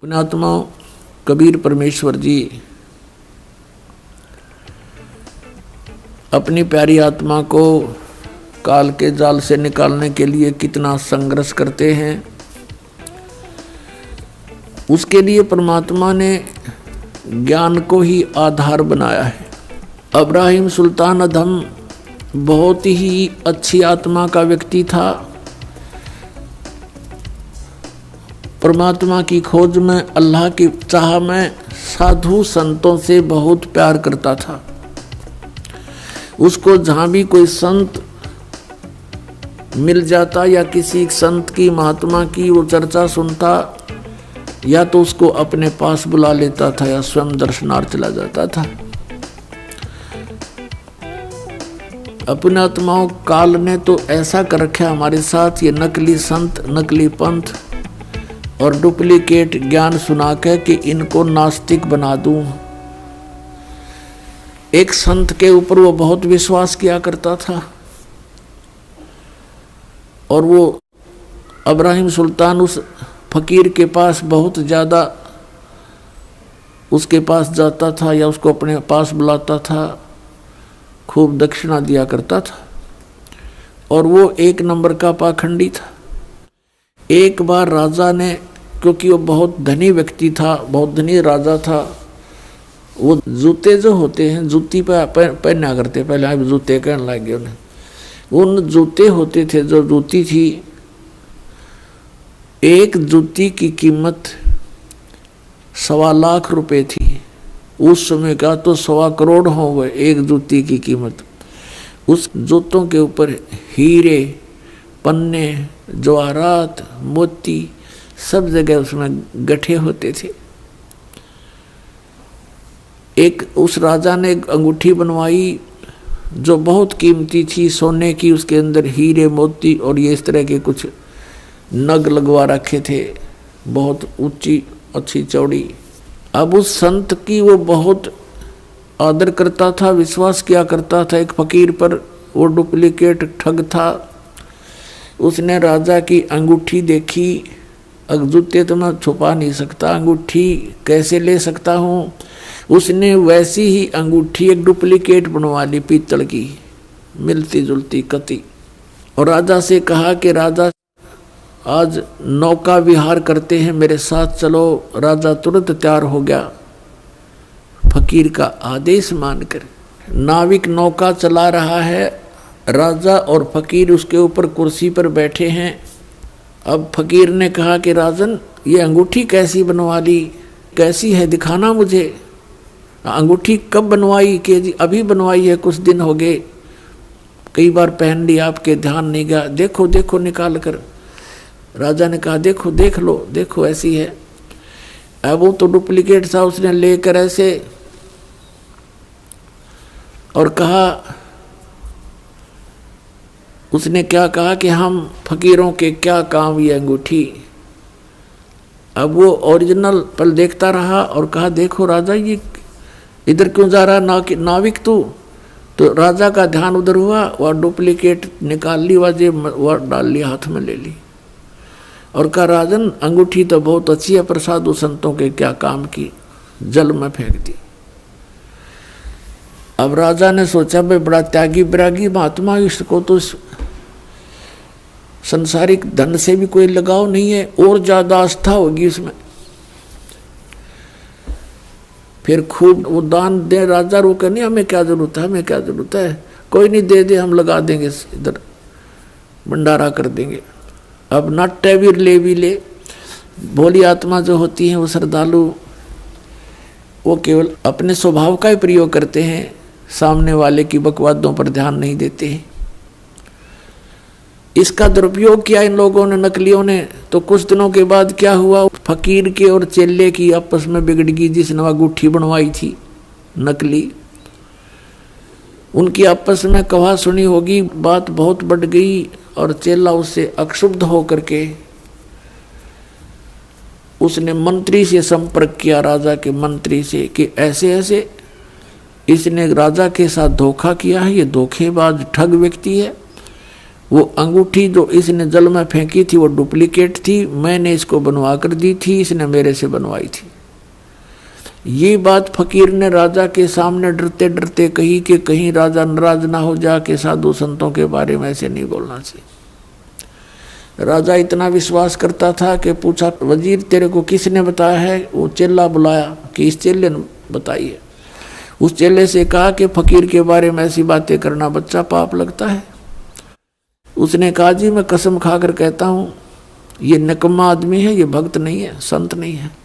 पुण्यात्मा कबीर परमेश्वर जी अपनी प्यारी आत्मा को काल के जाल से निकालने के लिए कितना संघर्ष करते हैं। उसके लिए परमात्मा ने ज्ञान को ही आधार बनाया है। इब्राहिम सुल्तान अधम बहुत ही अच्छी आत्मा का व्यक्ति था। परमात्मा की खोज में, अल्लाह की चाह में साधु संतों से बहुत प्यार करता था। उसको जहाँ भी कोई संत मिल जाता या किसी संत की, महात्मा की वो चर्चा सुनता, या तो उसको अपने पास बुला लेता था या स्वयं दर्शनार्थ चला जाता था। अपने आत्माओं काल ने तो ऐसा कर रखा हमारे साथ, ये नकली संत, नकली पंथ और डुप्लीकेट ज्ञान सुना के कि इनको नास्तिक बना दूं। एक संत के ऊपर वो बहुत विश्वास किया करता था और वो इब्राहिम सुल्तान उस फकीर के पास बहुत ज़्यादा उसके पास जाता था या उसको अपने पास बुलाता था, खूब दक्षिणा दिया करता था और वो एक नंबर का पाखंडी था। एक बार राजा ने, क्योंकि वो बहुत धनी व्यक्ति था, बहुत धनी राजा था, वो जूते जो होते हैं, जूती पहना करते, पहले आप जूते कहने लग गए उन्हें, उन जूते होते थे, जो जूती थी, एक जूती की कीमत 1.25 लाख रुपए थी। उस समय का तो 1.25 करोड़ हो गए एक जूती की कीमत। उस जूतों के ऊपर हीरे, पन्ने, जवाहरात, मोती सब जगह उसमें गठे होते थे। एक उस राजा ने एक अंगूठी बनवाई जो बहुत कीमती थी, सोने की, उसके अंदर हीरे, मोती और ये इस तरह के कुछ नग लगवा रखे थे, बहुत ऊंची, अच्छी, चौड़ी। अब उस संत की वो बहुत आदर करता था, विश्वास किया करता था एक फकीर पर। वो डुप्लीकेट ठग था। उसने राजा की अंगूठी देखी, जूते तो मैं छुपा नहीं सकता, अंगूठी कैसे ले सकता हूँ। उसने वैसी ही अंगूठी एक डुप्लीकेट बनवा ली, पीतल की, मिलती जुलती कती, और राजा से कहा कि राजा आज नौका विहार करते हैं, मेरे साथ चलो। राजा तुरंत तैयार हो गया। फकीर का आदेश मानकर नाविक नौका चला रहा है, राजा और फकीर उसके ऊपर कुर्सी पर बैठे हैं। अब फकीर ने कहा कि राजन, ये अंगूठी कैसी बनवा ली, कैसी है, दिखाना मुझे। अंगूठी कब बनवाई? कि जी अभी बनवाई है, कुछ दिन हो गए, कई बार पहन ली, आपके ध्यान नहीं गया, देखो देखो निकाल कर। राजा ने कहा देखो, देख लो, देखो ऐसी है। अब वो तो डुप्लीकेट था, उसने लेकर ऐसे और कहा, उसने क्या कहा कि हम फकीरों के क्या काम ये अंगूठी। अब वो ओरिजिनल पल देखता रहा और कहा देखो राजा, ये इधर क्यों जा रहा नाविक तू? तो राजा का ध्यान उधर हुआ, वह डुप्लीकेट निकाल ली, वह डाल ली, हाथ में ले ली और कहा राजन, अंगूठी तो बहुत अच्छी है पर साधु संतों के क्या काम की, जल में फेंक दी। अब राजा ने सोचा भाई बड़ा त्यागी बैरागी महात्मा, इसको तो संसारिक धन से भी कोई लगाव नहीं है, और ज्यादा आस्था होगी इसमें। फिर खूब वो दान दे राजा, रो कर नहीं, हमें क्या जरूरत है, हमें क्या जरूरत है, कोई नहीं, दे दे, हम लगा देंगे, इधर भंडारा कर देंगे। अब नाट्य भी ले भी ले। भोली आत्मा जो होती है वो श्रद्धालु, वो केवल अपने स्वभाव का ही प्रयोग करते हैं, सामने वाले की बकवादों पर ध्यान नहीं देते हैं। इसका दुरुपयोग किया इन लोगों ने, नकलियों ने। तो कुछ दिनों के बाद क्या हुआ, फकीर के और चेले की आपस में बिगड़ गई। जिसने अंगूठी बनवाई थी नकली, उनकी आपस में कहा सुनी होगी, बात बहुत बढ़ गई और चेला उससे अक्षुब्ध होकर के उसने मंत्री से संपर्क किया, राजा के मंत्री से, कि ऐसे ऐसे इसने राजा के साथ धोखा किया है, ये धोखेबाज ठग व्यक्ति है। वो अंगूठी जो इसने जल में फेंकी थी वो डुप्लीकेट थी, मैंने इसको बनवा कर दी थी, इसने मेरे से बनवाई थी। ये बात फकीर ने राजा के सामने डरते डरते कही कि कहीं राजा नाराज ना हो जा के साधु संतों के बारे में ऐसे नहीं बोलना चाहिए। राजा इतना विश्वास करता था कि पूछा, वजीर तेरे को किसने बताया है? वो चेला बुलाया कि इस चेले ने बताई है। उस चेले से कहा कि फकीर के बारे में ऐसी बातें करना बच्चा पाप लगता है। उसने कहा, जी मैं कसम खाकर कहता हूँ ये निकम्मा आदमी है, ये भक्त नहीं है, संत नहीं है।